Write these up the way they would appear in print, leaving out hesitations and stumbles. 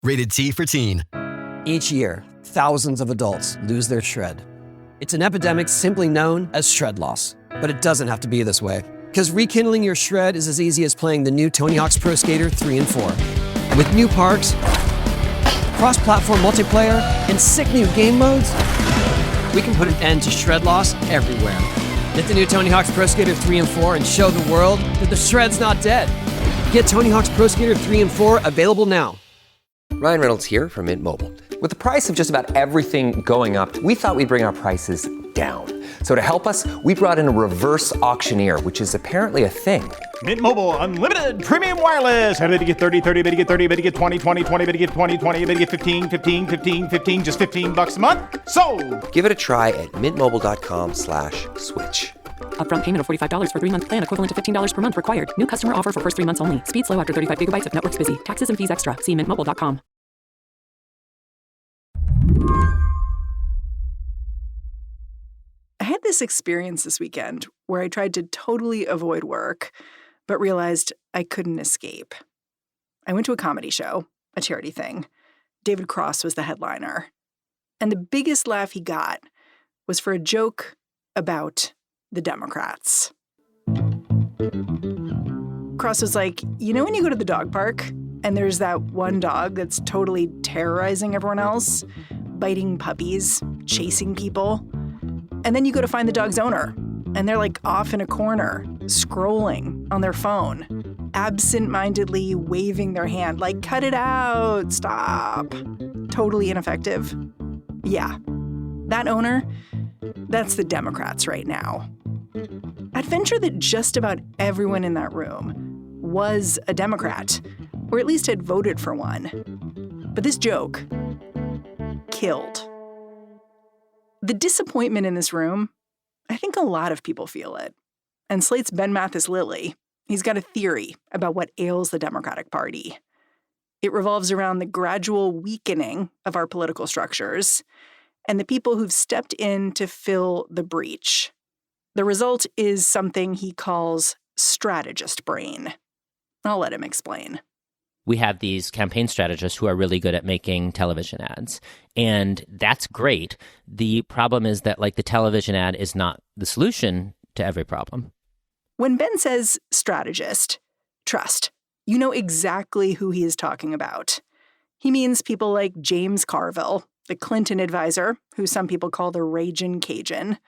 Rated T for teen. Each year, thousands of adults lose their shred. It's an epidemic simply known as shred loss. But it doesn't have to be this way. Because rekindling your shred is as easy as playing the new Tony Hawk's Pro Skater 3 and 4. With new parks, cross-platform multiplayer, and sick new game modes, we can put an end to shred loss everywhere. Get the new Tony Hawk's Pro Skater 3 and 4 and show the world that the shred's not dead. Get Tony Hawk's Pro Skater 3 and 4 available now. Ryan Reynolds here from Mint Mobile. With the price of just about everything going up, we thought we'd bring our prices down. So to help us, we brought in a reverse auctioneer, which is apparently a thing. Mint Mobile Unlimited Premium Wireless. How to get 30, 30, bit to get 30, bit to get 20, 20, 20, bit to get 20, 20, bit to get 15, 15, 15, 15, just $15 a month? Sold! Give it a try at mintmobile.com/switch. Upfront payment of $45 for 3-month plan, equivalent to $15 per month required. New customer offer for first 3 months only. Speed slow after 35 gigabytes if network's busy. Taxes and fees extra. See mintmobile.com. I had this experience this weekend where I tried to totally avoid work, but realized I couldn't escape. I went to a comedy show, a charity thing. David Cross was the headliner. And the biggest laugh he got was for a joke about the Democrats. Cross was like, you know when you go to the dog park and there's that one dog that's totally terrorizing everyone else, biting puppies, chasing people? And then you go to find the dog's owner, and they're like off in a corner, scrolling on their phone, absent-mindedly waving their hand like, cut it out, stop. Totally ineffective. Yeah, that owner, that's the Democrats right now. I'd venture that just about everyone in that room was a Democrat, or at least had voted for one. But this joke killed. The disappointment in this room, I think a lot of people feel it. And Slate's Ben Mathis-Lilley, he's got a theory about what ails the Democratic Party. It revolves around the gradual weakening of our political structures and the people who've stepped in to fill the breach. The result is something he calls strategist brain. I'll let him explain. We have these campaign strategists who are really good at making television ads. And that's great. The problem is that, like, the television ad is not the solution to every problem. When Ben says strategist, trust. You know exactly who he is talking about. He means people like James Carville, the Clinton advisor, who some people call the Ragin' Cajun.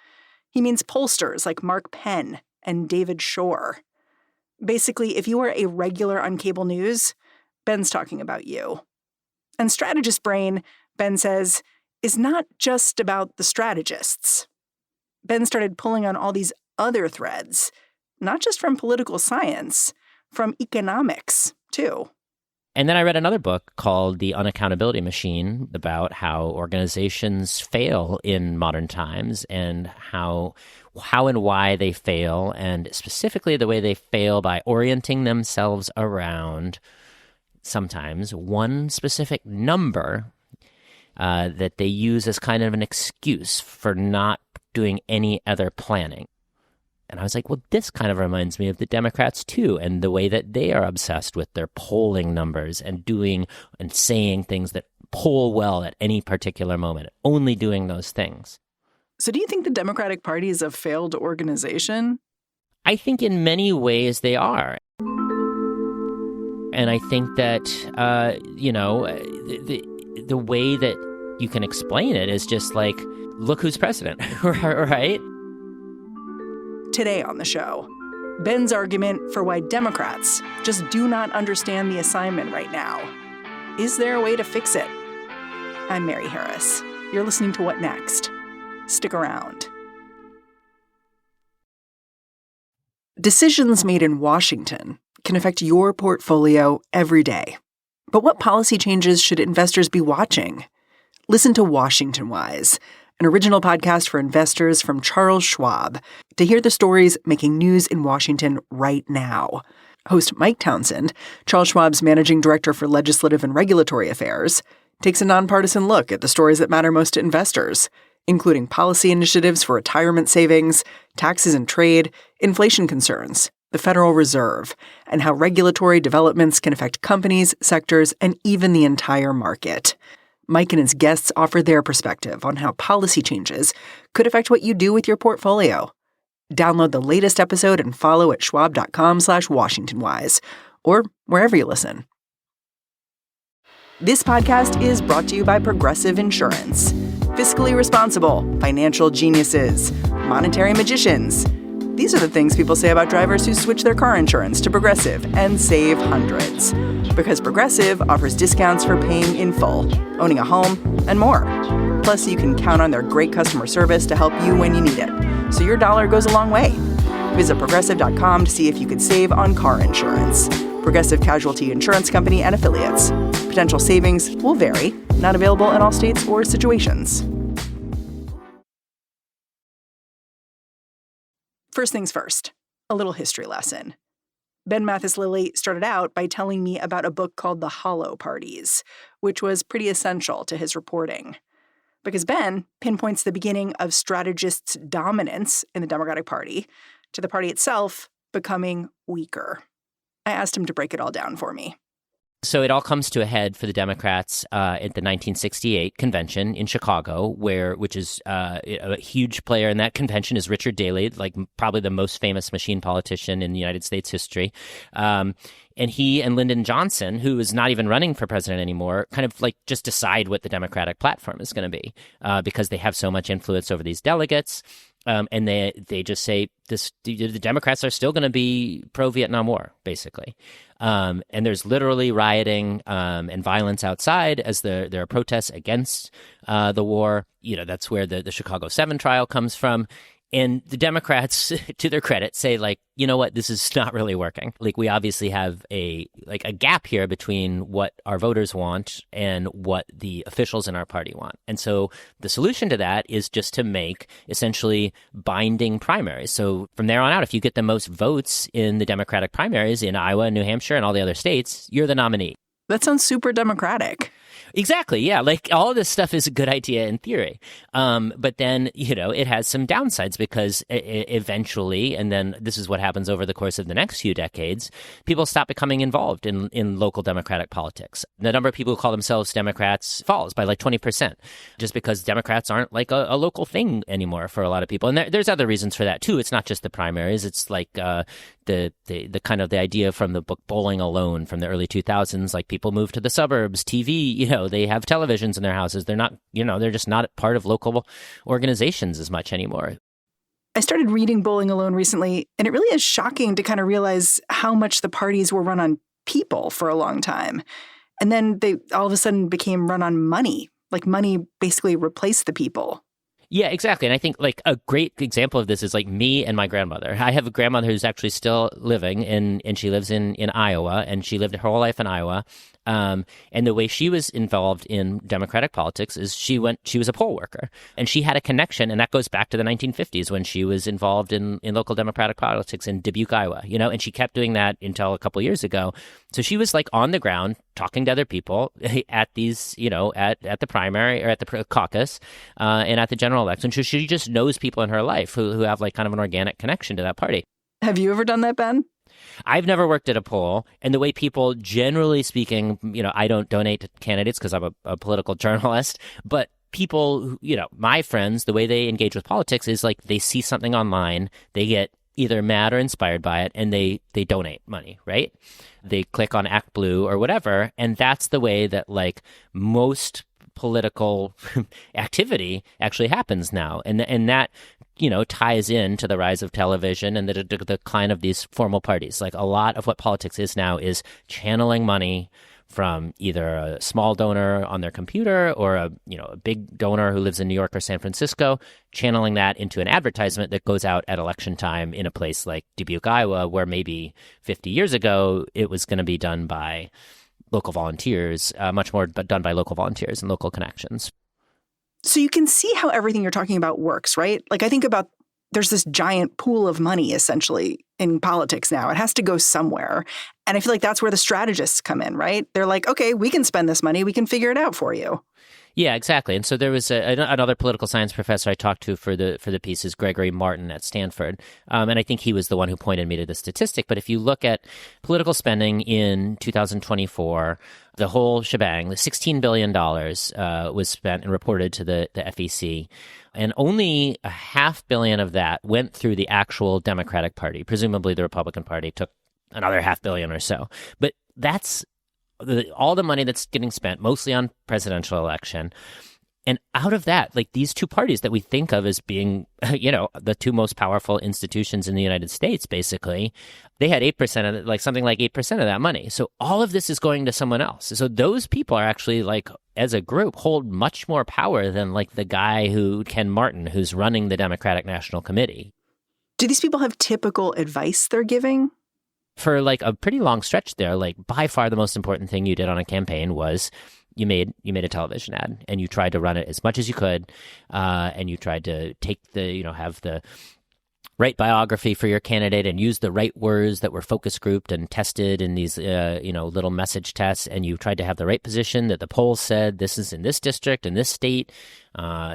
He means pollsters like Mark Penn and David Shore. Basically, if you are a regular on cable news, Ben's talking about you. And strategist brain, Ben says, is not just about the strategists. Ben started pulling on all these other threads, not just from political science, from economics, too. And then I read another book called The Unaccountability Machine about how organizations fail in modern times and how and why they fail, and specifically the way they fail by orienting themselves around sometimes one specific number that they use as kind of an excuse for not doing any other planning. And I was like, well, this kind of reminds me of the Democrats, too, and the way that they are obsessed with their polling numbers and doing and saying things that poll well at any particular moment, only doing those things. So do you think the Democratic Party is a failed organization? I think in many ways they are. And I think that, the way that you can explain it is just like, look who's president, right? Today on the show, Ben's argument for why Democrats just do not understand the assignment right now. Is there a way to fix it? I'm Mary Harris. You're listening to What Next? Stick around. Decisions made in Washington can affect your portfolio every day. But what policy changes should investors be watching? Listen to Washington Wise, an original podcast for investors from Charles Schwab, to hear the stories making news in Washington right now. Host Mike Townsend, Charles Schwab's managing director for legislative and regulatory affairs, takes a nonpartisan look at the stories that matter most to investors, including policy initiatives for retirement savings, taxes and trade, inflation concerns, the Federal Reserve, and how regulatory developments can affect companies, sectors, and even the entire market. Mike and his guests offer their perspective on how policy changes could affect what you do with your portfolio. Download the latest episode and follow at schwab.com/WashingtonWise, or wherever you listen. This podcast is brought to you by Progressive Insurance. Fiscally responsible, financial geniuses, monetary magicians. These are the things people say about drivers who switch their car insurance to Progressive and save hundreds. Because Progressive offers discounts for paying in full, owning a home, and more. Plus, you can count on their great customer service to help you when you need it. So your dollar goes a long way. Visit Progressive.com to see if you could save on car insurance. Progressive Casualty Insurance Company and Affiliates. Potential savings will vary. Not available in all states or situations. First things first, a little history lesson. Ben Mathis-Lilley started out by telling me about a book called The Hollow Parties, which was pretty essential to his reporting. Because Ben pinpoints the beginning of strategists' dominance in the Democratic Party to the party itself becoming weaker. I asked him to break it all down for me. So it all comes to a head for the Democrats at the 1968 convention in Chicago, which is a huge player in that convention is Richard Daley, like probably the most famous machine politician in the United States history. And he and Lyndon Johnson, who is not even running for president anymore, kind of like just decide what the Democratic platform is going to be because they have so much influence over these delegates. And they just say the Democrats are still going to be pro-Vietnam War, basically. And there's literally rioting and violence outside as there are protests against the war. You know, that's where the Chicago 7 trial comes from. And the Democrats, to their credit, say, like, you know what, this is not really working. Like, we obviously have a gap here between what our voters want and what the officials in our party want. And so the solution to that is just to make essentially binding primaries. So from there on out, if you get the most votes in the Democratic primaries in Iowa, New Hampshire, and all the other states, you're the nominee. That sounds super democratic. Exactly. Yeah. Like all of this stuff is a good idea in theory. But then, you know, it has some downsides because eventually, and then this is what happens over the course of the next few decades, people stop becoming involved in local Democratic politics. The number of people who call themselves Democrats falls by like 20% just because Democrats aren't like a local thing anymore for a lot of people. And there's other reasons for that, too. It's not just the primaries. It's like the kind of the idea from the book Bowling Alone from the early 2000s, like people move to the suburbs, TV, you know, they have televisions in their houses. They're not, you know, they're just not part of local organizations as much anymore. I started reading Bowling Alone recently, and it really is shocking to kind of realize how much the parties were run on people for a long time. And then they all of a sudden became run on money. Like money basically replaced the people. Yeah, exactly. And I think like a great example of this is like me and my grandmother. I have a grandmother who's actually still living and she lives in Iowa, and she lived her whole life in Iowa. And the way she was involved in Democratic politics is she was a poll worker, and she had a connection, and that goes back to the 1950s when she was involved in local Democratic politics in Dubuque, Iowa, you know, and she kept doing that until a couple of years ago. So she was like on the ground talking to other people at these, you know, at the primary or at the caucus and at the general election. So she just knows people in her life who have like kind of an organic connection to that party. Have you ever done that, Ben? I've never worked at a poll, and the way people, generally speaking, you know, I don't donate to candidates because I'm a political journalist, but people, you know, my friends, the way they engage with politics is like they see something online, they get either mad or inspired by it, and they donate money, right? They click on Act Blue or whatever, and that's the way that like most political activity actually happens now, and that, you know, ties into the rise of television and the decline of these formal parties. Like a lot of what politics is now is channeling money from either a small donor on their computer or a big donor who lives in New York or San Francisco, channeling that into an advertisement that goes out at election time in a place like Dubuque, Iowa, where maybe 50 years ago it was going to be done by local volunteers, much more done by local volunteers and local connections. So you can see how everything you're talking about works, right? Like I think about there's this giant pool of money essentially in politics now. It has to go somewhere. And I feel like that's where the strategists come in, right? They're like, okay, we can spend this money. We can figure it out for you. Yeah, exactly. And so there was another political science professor I talked to for the piece is Gregory Martin at Stanford. And I think he was the one who pointed me to the statistic. But if you look at political spending in 2024, the whole shebang, the $16 billion was spent and reported to the FEC. And only $500 million of that went through the actual Democratic Party. Presumably the Republican Party took another $500 million or so. But that's all the money that's getting spent, mostly on presidential election. And out of that, like these two parties that we think of as being, the two most powerful institutions in the United States, basically, they had 8% of it, like something like 8% of that money. So all of this is going to someone else. So those people are actually like, as a group, hold much more power than like the guy Ken Martin, who's running the Democratic National Committee. Do these people have typical advice they're giving? For like a pretty long stretch there, like by far the most important thing you did on a campaign was you made a television ad and you tried to run it as much as you could, and you tried to take have the right biography for your candidate and use the right words that were focus grouped and tested in these little message tests, and you tried to have the right position that the polls said this is in this district in this state,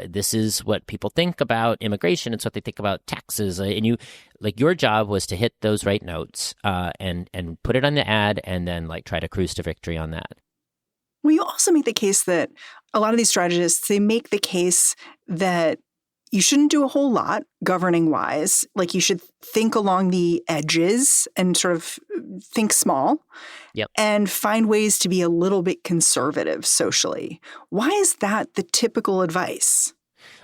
this is what people think about immigration, it's what they think about taxes, and you like your job was to hit those right notes and put it on the ad and then like try to cruise to victory on that. Well, you also make the case that a lot of these strategists, they make the case that you shouldn't do a whole lot governing wise. Like you should think along the edges and sort of think small. Yep. And find ways to be a little bit conservative socially. Why is that the typical advice?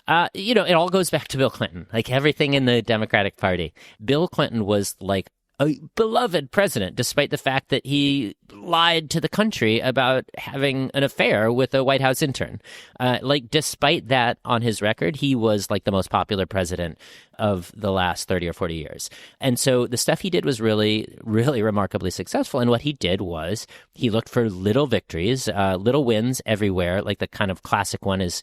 It all goes back to Bill Clinton, like everything in the Democratic Party. Bill Clinton was like a beloved president, despite the fact that he lied to the country about having an affair with a White House intern. Despite that on his record, he was like the most popular president of the last 30 or 40 years. And so the stuff he did was really, really remarkably successful. And what he did was he looked for little victories, little wins everywhere. Like the kind of classic one is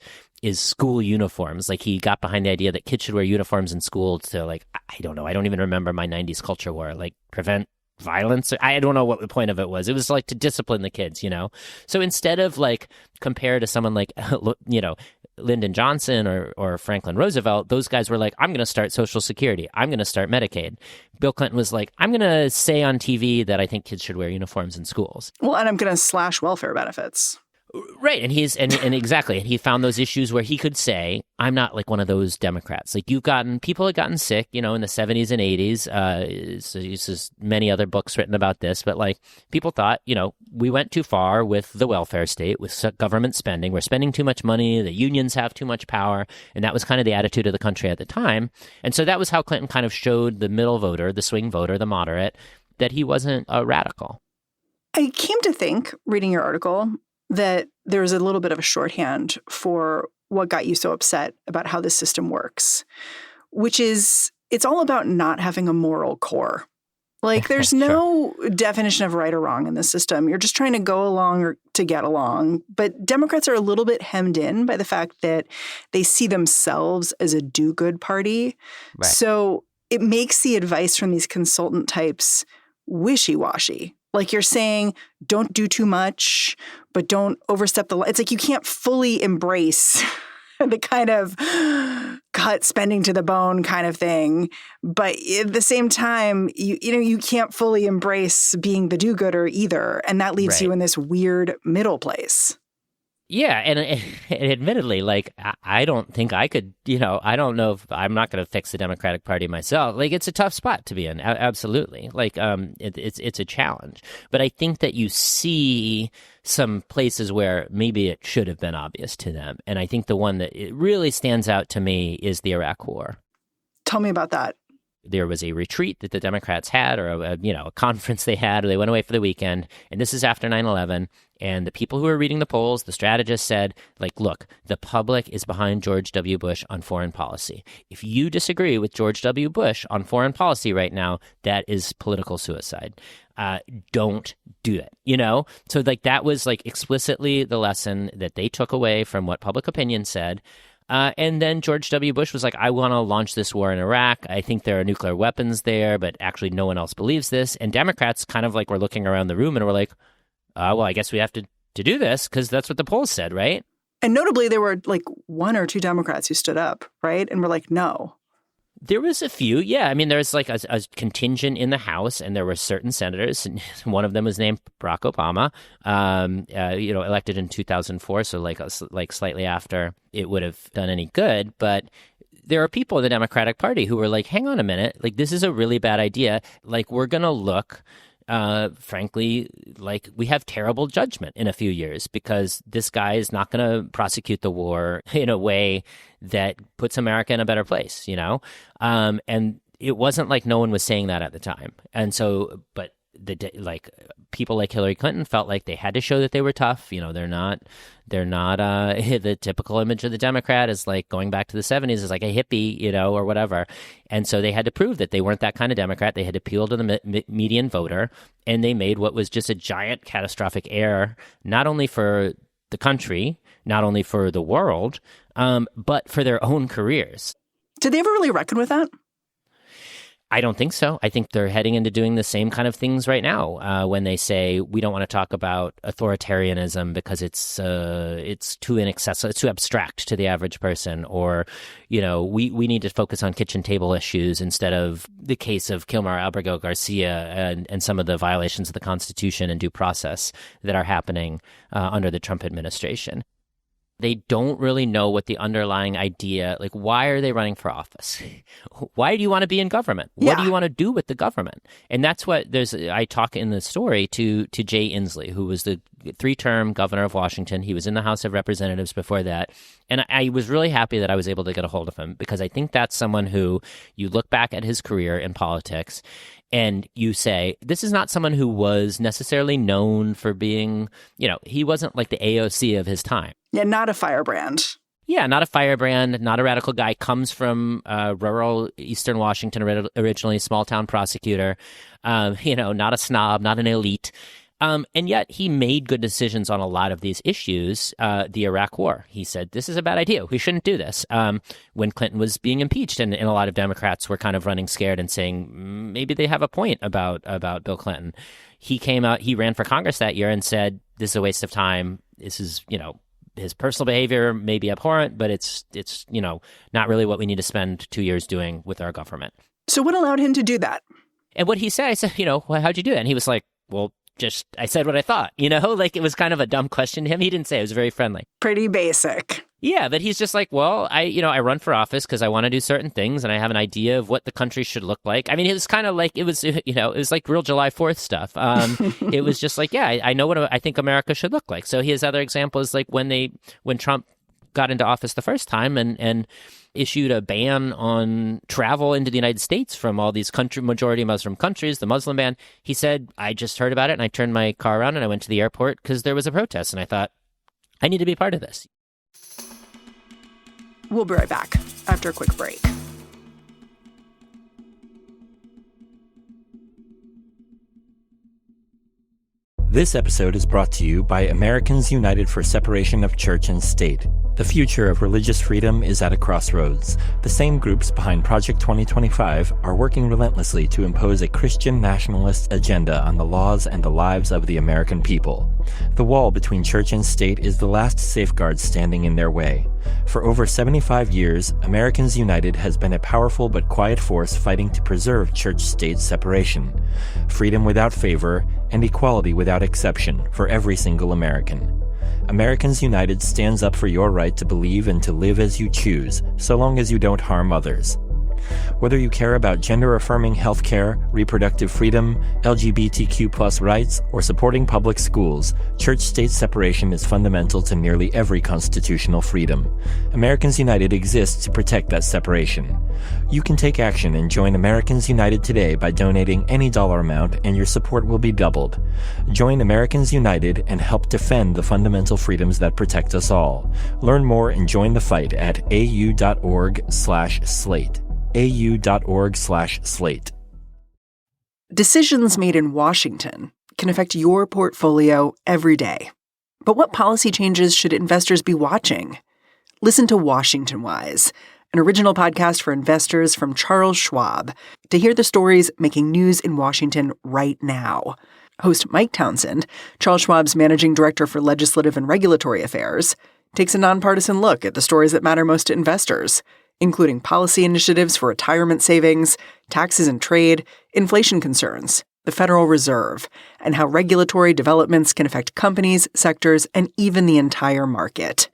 school uniforms. Like he got behind the idea that kids should wear uniforms in school to like, I don't know. I don't even remember my 90s culture war, like prevent violence. I don't know what the point of it was. It was like to discipline the kids, So instead of like compare to someone like, Lyndon Johnson or Franklin Roosevelt, those guys were like, I'm going to start Social Security. I'm going to start Medicaid. Bill Clinton was like, I'm going to say on TV that I think kids should wear uniforms in schools. Well, and I'm going to slash welfare benefits. Right. And exactly. And he found those issues where he could say, I'm not like one of those Democrats. Like people had gotten sick, in the 70s and 80s. So there's many other books written about this. But like people thought, we went too far with the welfare state, with government spending. We're spending too much money. The unions have too much power. And that was kind of the attitude of the country at the time. And so that was how Clinton kind of showed the middle voter, the swing voter, the moderate, that he wasn't a radical. I came to think, reading your article, that there's a little bit of a shorthand for what got you so upset about how this system works, which is it's all about not having a moral core. Like there's no definition of right or wrong in the system. You're just trying to go along or to get along. But Democrats are a little bit hemmed in by the fact that they see themselves as a do-good party. Right. So it makes the advice from these consultant types wishy-washy. Like you're saying, don't do too much, but don't overstep the line. It's like you can't fully embrace the kind of cut spending to the bone kind of thing. But at the same time, you can't fully embrace being the do-gooder either. And that leaves you in this weird middle place. Yeah, and admittedly, like, I don't think I could, I don't know if I'm not going to fix the Democratic Party myself. Like, it's a tough spot to be in, absolutely. Like, it's a challenge. But I think that you see some places where maybe it should have been obvious to them. And I think the one that it really stands out to me is the Iraq War. Tell me about that. There was a retreat that the Democrats had, or a conference they had, or they went away for the weekend. And this is after 9/11. And the people who were reading the polls, the strategists said, like, look, the public is behind George W. Bush on foreign policy. If you disagree with George W. Bush on foreign policy right now, that is political suicide. Don't do it, So like that was like explicitly the lesson that they took away from what public opinion said. And then George W. Bush was like, I want to launch this war in Iraq. I think there are nuclear weapons there, but actually no one else believes this. And Democrats kind of like were looking around the room and were like, well, I guess we have to do this because that's what the polls said, right? And notably, there were like one or two Democrats who stood up, right? And were like, no. There was a few, yeah. I mean, there was like a contingent in the House, and there were certain senators. And one of them was named Barack Obama, elected in 2004, so like slightly after it would have done any good. But there are people in the Democratic Party who were like, hang on a minute, like this is a really bad idea. Like we're going to look, frankly, like we have terrible judgment in a few years because this guy is not going to prosecute the war in a way that puts America in a better place, and it wasn't like no one was saying that at the time. And so, but people like Hillary Clinton felt like they had to show that they were tough. They're not the typical image of the Democrat is like going back to the 70s is like a hippie, or whatever. And so they had to prove that they weren't that kind of Democrat. They had to appeal to the median voter, and they made what was just a giant catastrophic error, not only for the country, not only for the world, but for their own careers. Did they ever really reckon with that? I don't think so. I think they're heading into doing the same kind of things right now when they say we don't want to talk about authoritarianism because it's too inaccessible, it's too abstract to the average person, or we need to focus on kitchen table issues instead of the case of Kilmar Abrego Garcia and some of the violations of the Constitution and due process that are happening under the Trump administration. They don't really know what the underlying idea, like why are they running for office? Why do you want to be in government? What do you want to do with the government? And that's what I talk in the story to Jay Inslee, who was the 3-term governor of Washington. He was in the House of Representatives before that. And I was really happy that I was able to get a hold of him because I think that's someone who you look back at his career in politics and you say, this is not someone who was necessarily known for being, he wasn't like the AOC of his time. Yeah, not a firebrand. Yeah, not a firebrand, not a radical guy, comes from rural Eastern Washington, originally small town prosecutor, not a snob, not an elite. And yet he made good decisions on a lot of these issues. The Iraq War, he said, this is a bad idea. We shouldn't do this. When Clinton was being impeached, and a lot of Democrats were kind of running scared and saying, maybe they have a point about Bill Clinton. He came out, he ran for Congress that year and said, this is a waste of time. This is, his personal behavior may be abhorrent, but it's not really what we need to spend 2 years doing with our government. So what allowed him to do that? And what he said, I said, well, how'd you do it? And he was like, well, I said what I thought, like it was kind of a dumb question to him. He didn't say it. It was very friendly. Pretty basic. Yeah, but he's just like, well, I run for office because I want to do certain things and I have an idea of what the country should look like. I mean, it was kind of like, it was like real July 4th stuff. It was just like, yeah, I know what I think America should look like. So his other example is like when Trump got into office the first time and issued a ban on travel into the United States from all these majority Muslim countries, the Muslim ban. He said, I just heard about it and I turned my car around and I went to the airport because there was a protest. And I thought, I need to be part of this. We'll be right back after a quick break. This episode is brought to you by Americans United for Separation of Church and State. The future of religious freedom is at a crossroads. The same groups behind Project 2025 are working relentlessly to impose a Christian nationalist agenda on the laws and the lives of the American people. The wall between church and state is the last safeguard standing in their way. For over 75 years, Americans United has been a powerful but quiet force fighting to preserve church-state separation, freedom without favor, and equality without exception for every single American. Americans United stands up for your right to believe and to live as you choose, so long as you don't harm others. Whether you care about gender-affirming health care, reproductive freedom, LGBTQ+ rights, or supporting public schools, church-state separation is fundamental to nearly every constitutional freedom. Americans United exists to protect that separation. You can take action and join Americans United today by donating any dollar amount, and your support will be doubled. Join Americans United and help defend the fundamental freedoms that protect us all. Learn more and join the fight at au.org/slate. au.org/slate. Decisions made in Washington can affect your portfolio every day. But what policy changes should investors be watching? Listen to Washington Wise, an original podcast for investors from Charles Schwab, to hear the stories making news in Washington right now. Host Mike Townsend, Charles Schwab's managing director for legislative and regulatory affairs, takes a nonpartisan look at the stories that matter most to investors, including policy initiatives for retirement savings, taxes and trade, inflation concerns, the Federal Reserve, and how regulatory developments can affect companies, sectors, and even the entire market.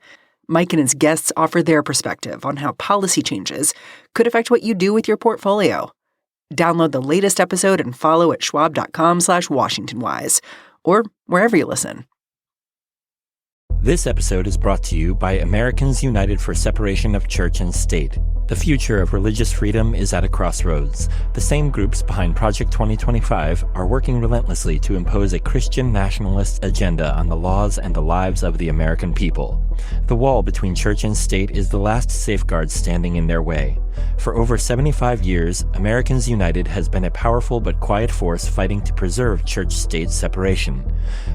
Mike and his guests offer their perspective on how policy changes could affect what you do with your portfolio. Download the latest episode and follow at schwab.com/WashingtonWise, or wherever you listen. This episode is brought to you by Americans United for Separation of Church and State. The future of religious freedom is at a crossroads. The same groups behind Project 2025 are working relentlessly to impose a Christian nationalist agenda on the laws and the lives of the American people. The wall between church and state is the last safeguard standing in their way. For over 75 years, Americans United has been a powerful but quiet force fighting to preserve church-state separation,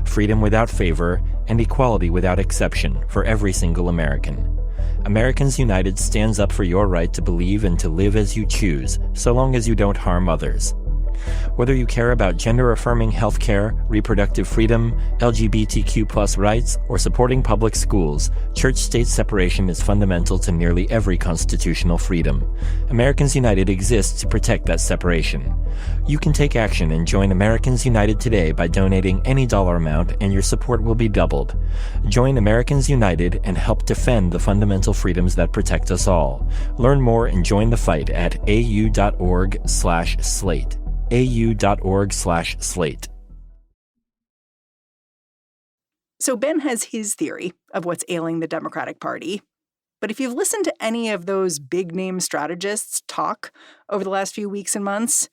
freedom without favor, and equality without exception for every single American. Americans United stands up for your right to believe and to live as you choose, so long as you don't harm others. Whether you care about gender-affirming health care, reproductive freedom, LGBTQ+ rights, or supporting public schools, church-state separation is fundamental to nearly every constitutional freedom. Americans United exists to protect that separation. You can take action and join Americans United today by donating any dollar amount, and your support will be doubled. Join Americans United and help defend the fundamental freedoms that protect us all. Learn more and join the fight at au.org/slate. au.org/slate. So Ben has his theory of what's ailing the Democratic Party. But if you've listened to any of those big-name strategists talk over the last few weeks and months,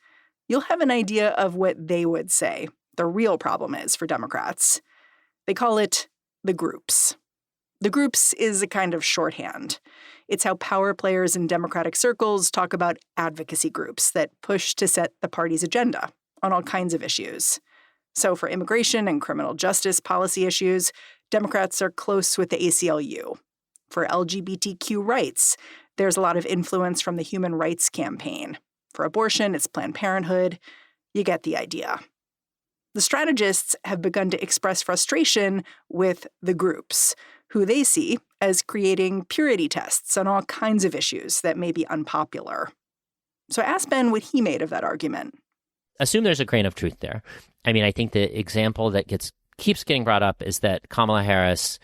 you'll have an idea of what they would say the real problem is for Democrats. They call it the groups. The groups is a kind of shorthand. It's how power players in Democratic circles talk about advocacy groups that push to set the party's agenda on all kinds of issues. So for immigration and criminal justice policy issues, Democrats are close with the ACLU. For LGBTQ rights, there's a lot of influence from the Human Rights Campaign. For abortion, it's Planned Parenthood. You get the idea. The strategists have begun to express frustration with the groups, who they see as creating purity tests on all kinds of issues that may be unpopular. So I asked Ben what he made of that argument. Assume there's a grain of truth there. I mean, I think the example that keeps getting brought up is that Kamala Harris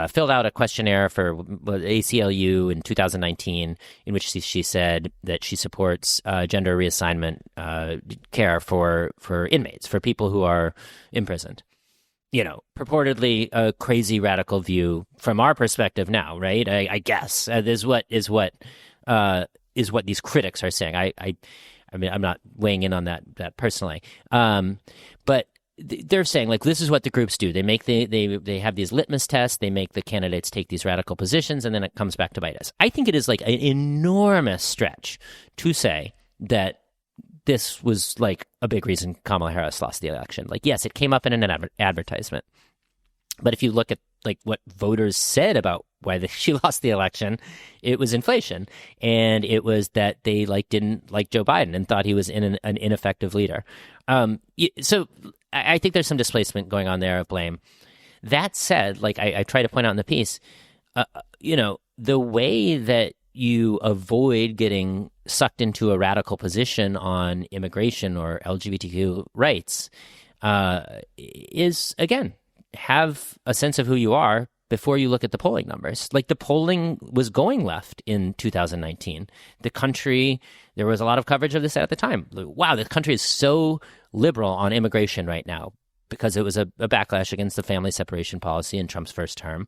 filled out a questionnaire for ACLU in 2019 in which she said that she supports gender reassignment care for inmates, for people who are imprisoned. You know, purportedly a crazy radical view from our perspective now, right? I guess is what these critics are saying. I mean, I'm not weighing in on that personally, but they're saying like this is what the groups do. They make they have these litmus tests. They make the candidates take these radical positions, and then it comes back to bite us. I think it is like an enormous stretch to say that this was like a big reason Kamala Harris lost the election. Like, yes, it came up in an advertisement. But if you look at like what voters said about why she lost the election, it was inflation. And it was that they didn't like Joe Biden and thought he was an ineffective leader. So I think there's some displacement going on there of blame. That said, like I try to point out in the piece, the way that you avoid getting sucked into a radical position on immigration or LGBTQ rights is, again, have a sense of who you are before you look at the polling numbers. Like the polling was going left in 2019. The country, there was a lot of coverage of this at the time. Wow, the country is so liberal on immigration right now because it was a backlash against the family separation policy in Trump's first term.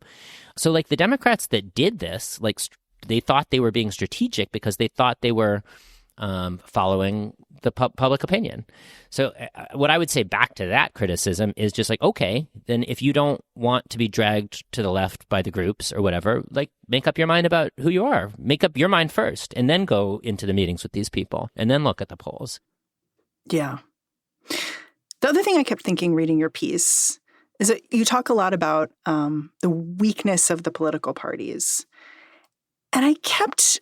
So like the Democrats that did this, like they thought they were being strategic because they thought they were following the public opinion. So what I would say back to that criticism is just like, okay, then if you don't want to be dragged to the left by the groups or whatever, like make up your mind about who you are. Make up your mind first and then go into the meetings with these people and then look at the polls. Yeah. The other thing I kept thinking reading your piece is that you talk a lot about the weakness of the political parties. And I kept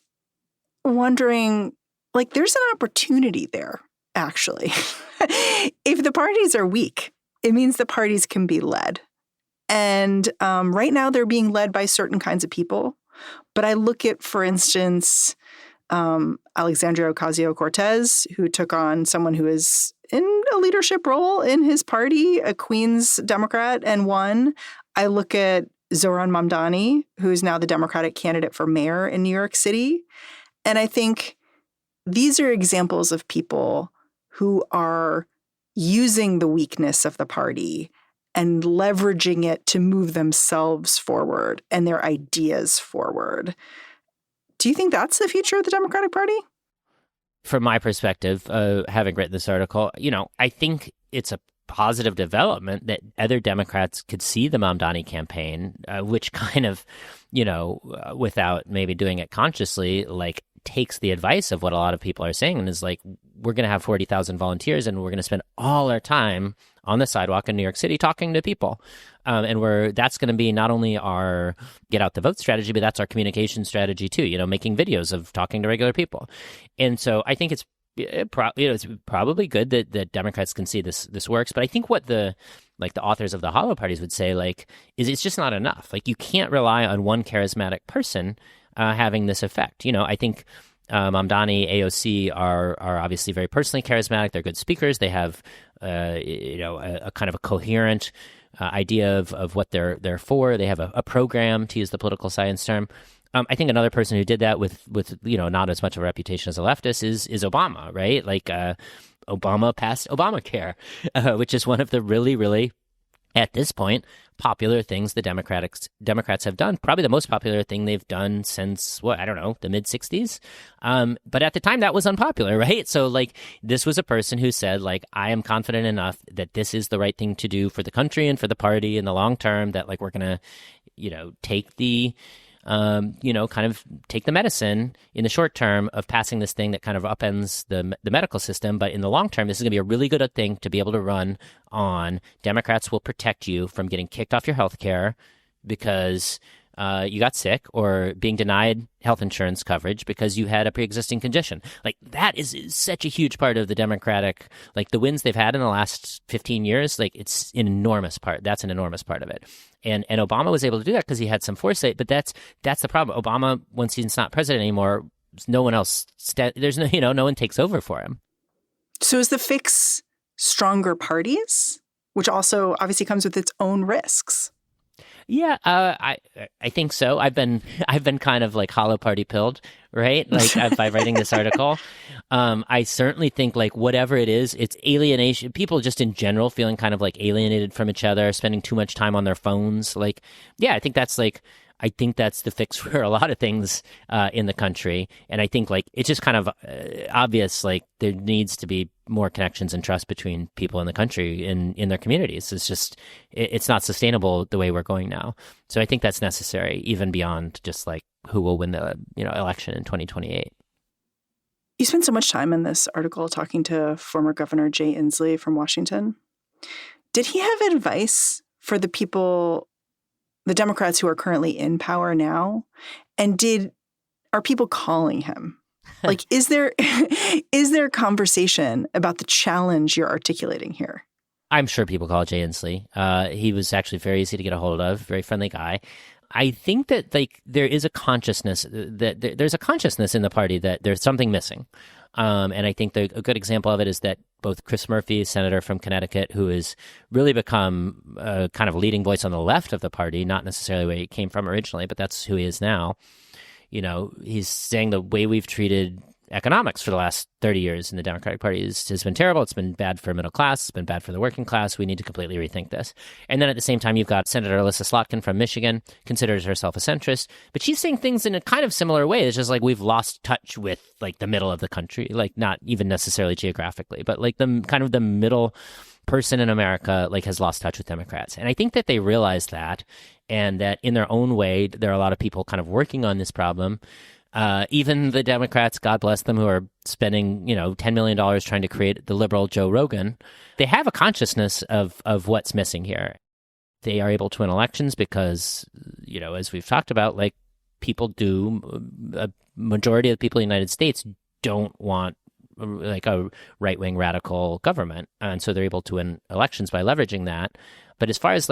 wondering, like, there's an opportunity there, actually. If the parties are weak, it means the parties can be led. And right now they're being led by certain kinds of people. But I look at, for instance, Alexandria Ocasio-Cortez, who took on someone who is in a leadership role in his party, a Queens Democrat, and won. I look at Zohran Mamdani, who is now the Democratic candidate for mayor in New York City. And I think these are examples of people who are using the weakness of the party and leveraging it to move themselves forward and their ideas forward. Do you think that's the future of the Democratic Party? From my perspective, having written this article, I think it's a positive development that other Democrats could see the Mamdani campaign, which kind of, without maybe doing it consciously, takes the advice of what a lot of people are saying and is like, we're going to have 40,000 volunteers and we're going to spend all our time on the sidewalk in New York City talking to people. And that's going to be not only our get out the vote strategy, but that's our communication strategy too, making videos of talking to regular people. And so I think it's probably good that Democrats can see this works. But I think what the authors of the hollow parties would say, is it's just not enough. You can't rely on one charismatic person having this effect. I think Mamdani, AOC are obviously very personally charismatic. They're good speakers. They have a kind of a coherent idea of what they're for. They have a program, to use the political science term. I think another person who did that with not as much of a reputation as a leftist is Obama, right? Obama passed Obamacare, which is one of the really, really, at this point, popular things the Democrats have done. Probably the most popular thing they've done since, the mid-'60s. But at the time, that was unpopular, right? So, this was a person who said, I am confident enough that this is the right thing to do for the country and for the party in the long term, that, we're going to, take the kind of take the medicine in the short term of passing this thing that kind of upends the medical system. But in the long term, this is going to be a really good thing to be able to run on. Democrats will protect you from getting kicked off your health care because you got sick or being denied health insurance coverage because you had a pre-existing condition. That is such a huge part of the Democratic, the wins they've had in the last 15 years, it's an enormous part. That's an enormous part of it. And Obama was able to do that because he had some foresight, but that's the problem. Obama, once he's not president anymore, no one else, there's no one takes over for him. So is the fix stronger parties, which also obviously comes with its own risks? Yeah, I think so. I've been kind of hollow party pilled, right? By writing this article. I certainly think whatever it is, it's alienation. People just in general feeling kind of alienated from each other, spending too much time on their phones. I think that's the fix for a lot of things in the country. And I think it's just kind of obvious, there needs to be more connections and trust between people in the country in their communities. It's just, it's not sustainable the way we're going now. So I think that's necessary, even beyond just who will win the election in 2028. You spent so much time in this article talking to former Governor Jay Inslee from Washington. Did he have advice for the Democrats who are currently in power now? And are people calling him? Is there conversation about the challenge you're articulating here? I'm sure people call Jay Inslee. He was actually very easy to get a hold of, very friendly guy. I think that there is a consciousness that there's a consciousness in the party that there's something missing. And I think a good example of it is that both Chris Murphy, senator from Connecticut, who has really become a kind of leading voice on the left of the party, not necessarily where he came from originally, but that's who he is now. He's saying the way we've treated economics for the last 30 years in the Democratic Party has been terrible. It's been bad for middle class. It's been bad for the working class. We need to completely rethink this. And then at the same time, you've got Senator Alyssa Slotkin from Michigan, considers herself a centrist, but she's saying things in a kind of similar way. It's just we've lost touch with the middle of the country, not even necessarily geographically, but the kind of the middle person in America has lost touch with Democrats. And I think that they realize that, and that in their own way, there are a lot of people kind of working on this problem. Even the Democrats, God bless them, who are spending, $10 million trying to create the liberal Joe Rogan, they have a consciousness of what's missing here. They are able to win elections because, as we've talked about, people a majority of the people in the United States don't want a right-wing radical government. And so they're able to win elections by leveraging that. But as far as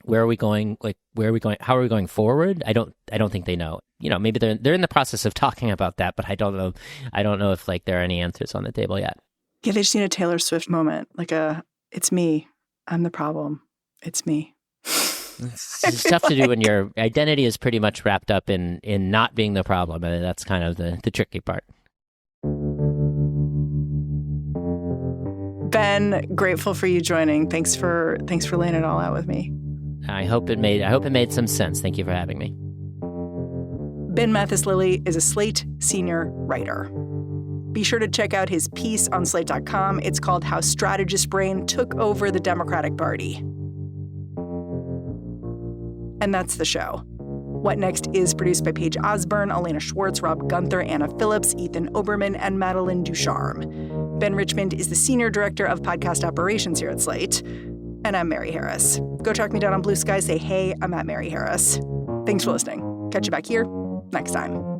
where are we going? Like, where are we going? How are we going forward? I don't think they know. Maybe they're in the process of talking about that, but I don't know. I don't know if there are any answers on the table yet. Yeah, they just need a Taylor Swift moment, it's me. I'm the problem. It's me. It's tough to do when your identity is pretty much wrapped up in not being the problem. And that's kind of the tricky part. Ben, grateful for you joining. Thanks for laying it all out with me. I hope it made some sense. Thank you for having me. Ben Mathis-Lilley is a Slate senior writer. Be sure to check out his piece on Slate.com. It's called How Strategist Brain Took Over the Democratic Party. And that's the show. What Next is produced by Paige Osborne, Elena Schwartz, Rob Gunther, Anna Phillips, Ethan Oberman, and Madeline Ducharme. Ben Richmond is the Senior Director of Podcast Operations here at Slate. And I'm Mary Harris. Go track me down on Blue Sky. Say, hey, I'm at Mary Harris. Thanks for listening. Catch you back here next time.